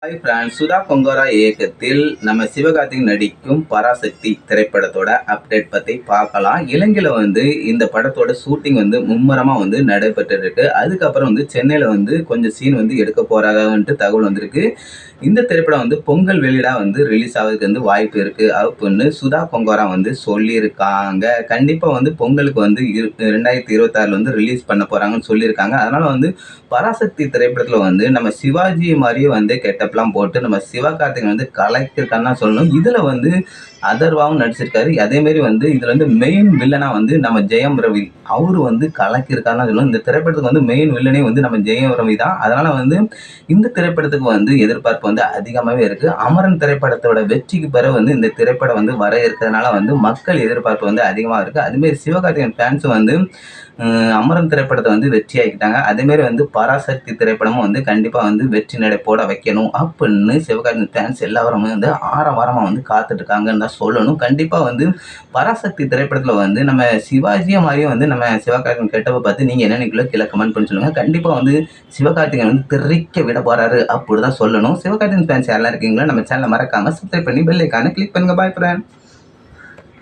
Hi friends, Sudha Kongara இயக்கத்தில் நம்ம சிவகார்த்திகேயன் நடிக்கும் பராசக்தி திரைப்படத்தோட அப்டேட் பற்றி பார்க்கலாம். இலங்கையில் இந்த படத்தோட ஷூட்டிங் மும்முரமாக நடைபெற்று இருக்கு. அதுக்கப்புறம் சென்னையில் கொஞ்சம் சீன் எடுக்க போறாங்கன்ட்டு தகவல் வந்திருக்கு. இந்த திரைப்படம் பொங்கல் வெளியிடா ரிலீஸ் ஆகிறதுக்கு வாய்ப்பு இருக்கு அப்படின்னு சுதா கொங்கரா சொல்லியிருக்காங்க. கண்டிப்பாக பொங்கலுக்கு 2026 ரிலீஸ் பண்ண போறாங்கன்னு சொல்லியிருக்காங்க. அதனால பராசக்தி திரைப்படத்தில் நம்ம சிவாஜி மாதிரியே கெட்டப்லாம் போட்டு நம்ம சிவகார்த்திகேயன் கலக்கிருக்கான்னு தான் சொல்லணும். இதுல அதர்வாவும் நடிச்சிருக்காரு. அதே மாதிரி இதுல மெயின் வில்லனா நம்ம ஜெயம் ரவி அவரு கலக்கிருக்காருன்னு சொல்லணும். இந்த திரைப்படத்துக்கு மெயின் வில்லனே நம்ம ஜெயம் ரவி தான். அதனால இந்த திரைப்படத்துக்கு எதிர்பார்ப்பு அதிகமாகவே இருக்கு. அமரன் திரைப்படத்தோட வெற்றிக்கு பிறகு இந்த திரைப்படம் வர இருக்கிறதுனால மக்கள் எதிர்பார்ப்பு அதிகமாக இருக்கு. அதுமாரி சிவகார்த்திகேயன் ஃபேன்ஸ் அமரன் திரைப்படத்தை வெற்றி ஆகிட்டாங்க. அதே மாதிரி பராசக்தி திரைப்படமும் கண்டிப்பா வெற்றி நடை போட வைக்கணும் அப்படின்னு சிவகார்த்திகேயன் ஃபேன்ஸ் எல்லாரும் ஆரவாரமா காத்துட்டு இருக்காங்கன்னு தான் சொல்லணும். கண்டிப்பா பராசக்தி திரைப்படத்துல நம்ம சிவாஜியா மாதிரியும் நம்ம சிவகார்த்திகேயன் கெட்டப்ப பார்த்து நீங்க என்ன நினைக்கல கீழே கமெண்ட் பண்ணி சொல்லுங்க. கண்டிப்பா சிவகார்த்திகேயன் தெரிக்க விட போறாரு அப்படிதான் சொல்லணும். சிவகார்த்திகேயன் ஃபேன்ஸ் யாரெல்லாம் இருக்கீங்களோ நம்ம சேனலை மறக்காம சப்ஸ்கிரைப் பண்ணி பெல் ஐகானை கிளிக் பண்ணுங்க. பாய் ஃப்ரெண்ட்.